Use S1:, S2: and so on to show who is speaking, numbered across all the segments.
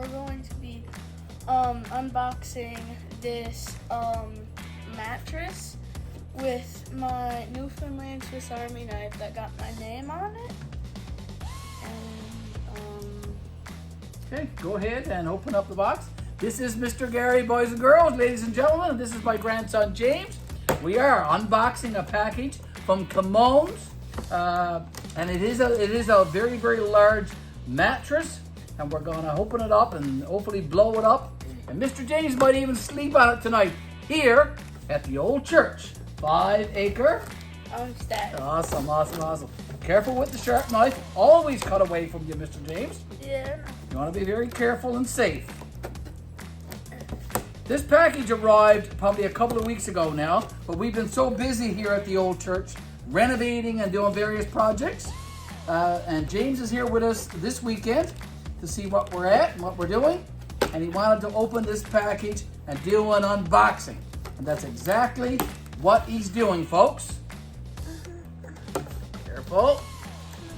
S1: we're going to be unboxing this mattress with my Newfoundland Swiss Army knife that got my name on it. And
S2: okay, go ahead and open up the box. This is Mr. Garry, boys and girls, ladies and gentlemen, and this is my grandson James. We are unboxing a package from COMMOUDS, and it is a very, very large mattress, and we're gonna open it up and hopefully blow it up. And Mr. James might even sleep on it tonight here at the old church. 5 acre. Awesome, awesome, awesome. Careful with the sharp knife. Always cut away from you, Mr. James.
S1: yeah.
S2: You want to be very careful and safe. This package arrived probably a couple of weeks ago now, but we've been so busy here at the old church renovating and doing various projects. And James is here with us this weekend to see what we're at and what we're doing. And he wanted to open this package and do an unboxing. And that's exactly what he's doing, folks. Careful.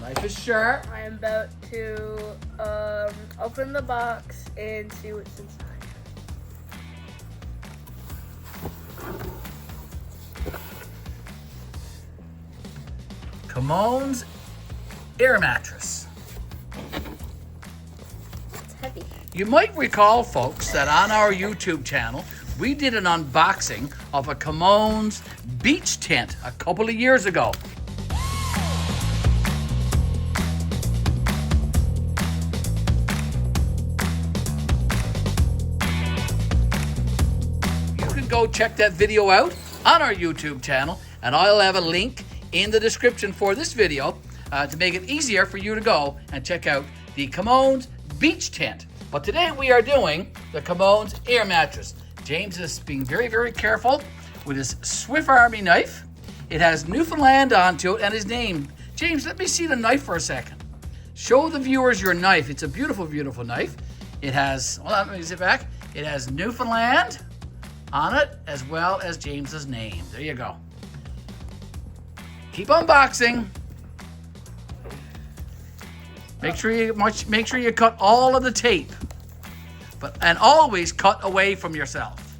S2: Knife is sharp.
S1: I'm about to open the box and see what's inside.
S2: COMMOUDS air mattress.
S1: It's heavy.
S2: You might recall, folks, that on our YouTube channel, we did an unboxing of a COMMOUDS beach tent a couple of years ago. You can go check that video out on our YouTube channel, and I'll have a link in the description for this video to make it easier for you to go and check out the COMMOUDS beach tent. But today we are doing the COMMOUDS air mattress. James is being very, very careful with his Swiss Army knife. It has Newfoundland onto it and his name. James, let me see the knife for a second. Show the viewers your knife. It's a beautiful, beautiful knife. It has, hold on, let me sit back. It has Newfoundland on it as well as James's name. There you go. Keep unboxing. Make sure you cut all of the tape, and always cut away from yourself.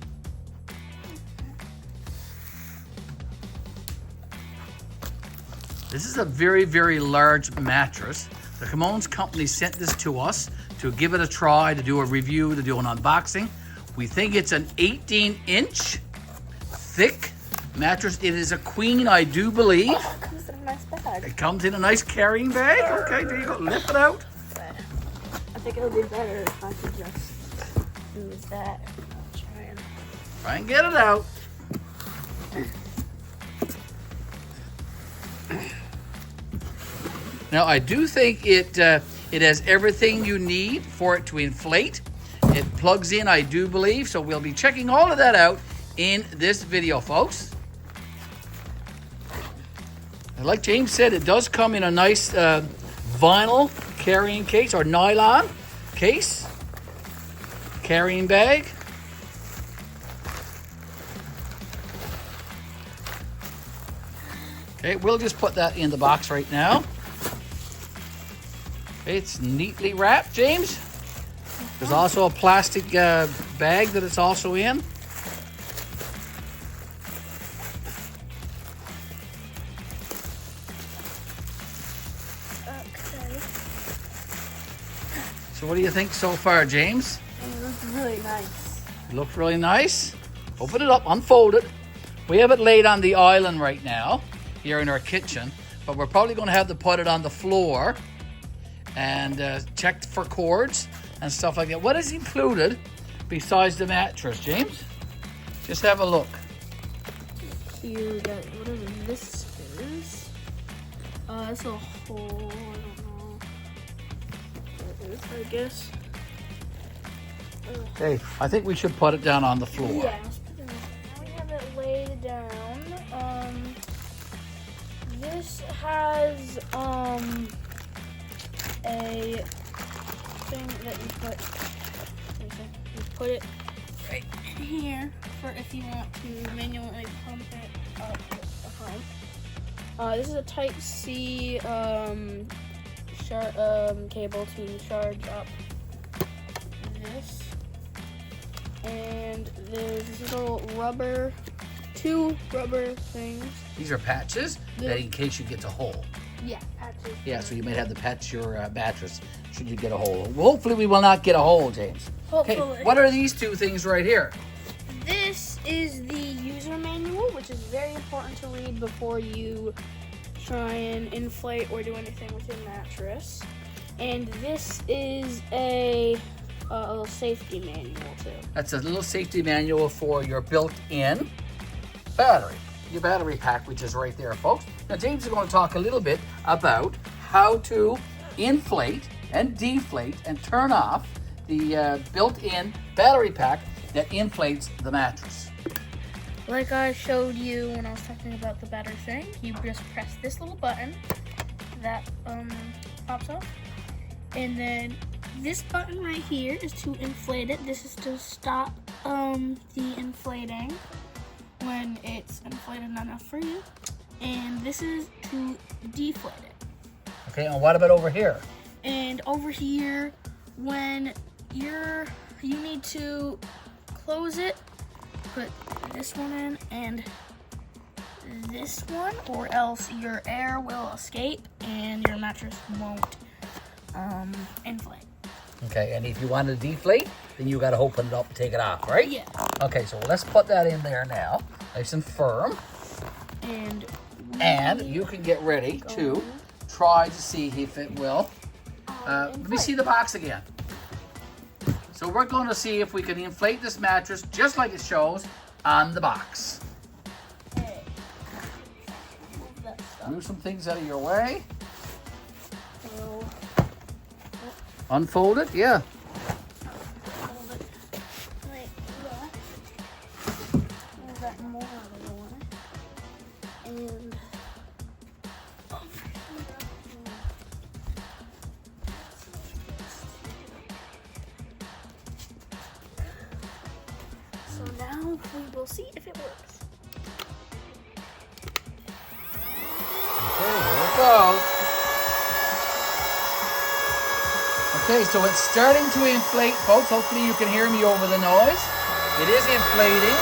S2: This is a very, very large mattress. The COMMOUDS company sent this to us to give it a try, to do a review, to do an unboxing. We think it's an 18-inch thick mattress. It is a queen, I do believe.
S1: Oh, it comes in a nice bag.
S2: It comes in a nice carrying bag. Okay, there you go. Lift it out.
S1: I think it'll be better if I could just use that. I'll
S2: Try and get it out. Now, I do think it has everything you need for it to inflate. It plugs in, I do believe, so we'll be checking all of that out in this video, folks. And like James said, it does come in a nice vinyl carrying case or nylon case, carrying bag. Okay, we'll just put that in the box right now. Okay, it's neatly wrapped, James. There's also a plastic bag that it's also in.
S1: Okay.
S2: So what do you think so far, James?
S1: It looks really nice.
S2: It looks really nice. Open it up, unfold it. We have it laid on the island right now, here in our kitchen, but we're probably going to have to put it on the floor and check for cords and stuff like that. What is included besides the mattress, James? Just have a look.
S1: You got whatever this is. It's a hole. I don't know what it is, I guess.
S2: Hey, I think we should put it down on the floor.
S1: Yeah, let's put it in. Now we have it laid down. This has a thing that you put it right here for if you want to manually pump it up with a pump. This is a Type-C cable to charge up there's this little rubber, 2 rubber things.
S2: These are patches that in case you get a hole.
S1: Yeah, patches.
S2: Yeah, so you might have to patch your mattress should you get a hole. Well, hopefully we will not get a hole, James.
S1: Hopefully.
S2: Okay, what are these 2 things right here?
S1: This is the user manual, which is very important to read before you try and inflate or do anything with your mattress. And this is a little safety manual too.
S2: That's a little safety manual for your built-in battery. Your battery pack, which is right there, folks. Now, James is going to talk a little bit about how to inflate and deflate and turn off the built-in battery pack that inflates the mattress.
S1: Like I showed you when I was talking about the battery thing, you just press this little button that pops up, and then this button right here is to inflate it. This is to stop the inflating when it's inflated enough for you, and this is to deflate it.
S2: Okay, and what about over here?
S1: And over here, when you need to close it, put this one in and this one, or else your air will escape and your mattress won't inflate.
S2: Okay, and if you want to deflate, then you got to open it up and take it off, right?
S1: Yeah.
S2: Okay, so let's put that in there now, nice and firm. And you can get ready to try to see if it will. Let me see the box again. So we're going to see if we can inflate this mattress just like it shows on the box.
S1: Okay. Move that stuff.
S2: Move some things out of your way.
S1: So,
S2: Unfold it, yeah.
S1: hold it like that. Move that more out of the way. And so now we will see if it works.
S2: Okay, here it goes. Okay, so it's starting to inflate, folks. Hopefully you can hear me over the noise. It is inflating.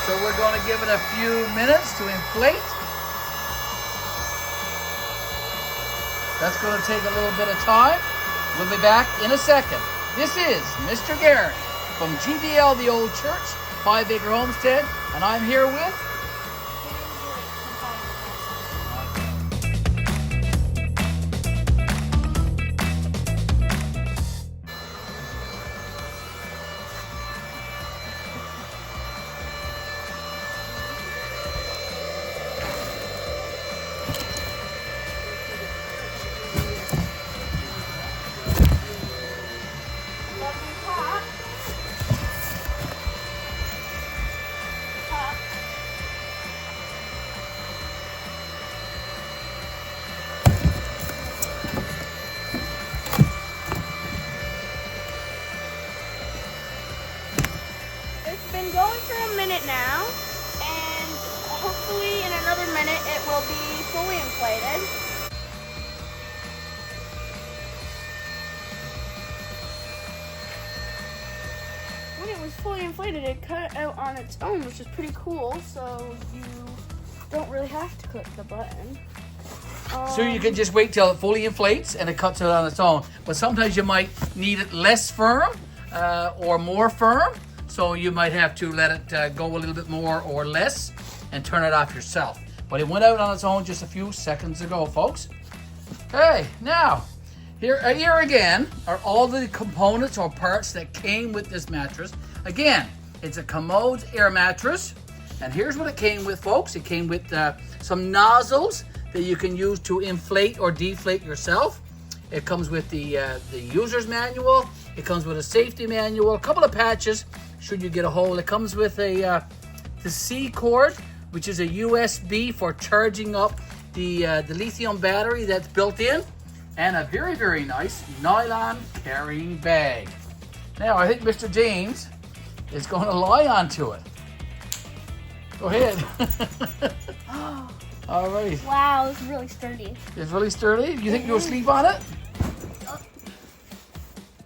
S2: So we're going to give it a few minutes to inflate. That's going to take a little bit of time. We'll be back in a second. This is Mr. Garry from GBL, the Old Church, 5 Acre Homestead, and I'm here with...
S1: It's been going for a minute now, and hopefully in another minute it will be fully inflated. When it was fully inflated, it cut out on its own, which is pretty cool, so you don't really have to click the button.
S2: So you can just wait till it fully inflates and it cuts it on its own. But sometimes you might need it less firm or more firm. So you might have to let it go a little bit more or less and turn it off yourself. But it went out on its own just a few seconds ago, folks. Okay, now, here again are all the components or parts that came with this mattress. Again, it's a COMMOUDS air mattress. And here's what it came with, folks. It came with some nozzles that you can use to inflate or deflate yourself. It comes with the user's manual. It comes with a safety manual, a couple of patches should you get a hole. It comes with the C cord, which is a USB for charging up the lithium battery that's built in, and a very, very nice nylon carrying bag. Now, I think Mr. James is going to lie onto it. Go ahead. All right.
S1: Wow, it's really sturdy.
S2: It's really sturdy? You think you'll sleep on it?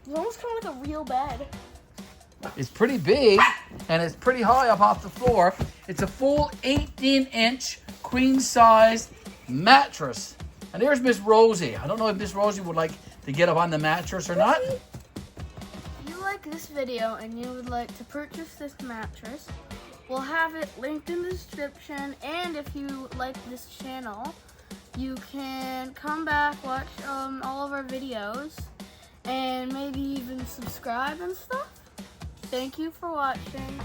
S1: It's almost kind of like a real bed.
S2: is pretty big and it's pretty high up off the floor. It's a full 18-inch queen size mattress. And there's Miss Rosie. I don't know if Miss Rosie would like to get up on the mattress or not.
S1: If you like this video and you would like to purchase this mattress, we'll have it linked in the description. And if you like this channel, you can come back, watch all of our videos, and maybe even subscribe and stuff. Thank you for watching.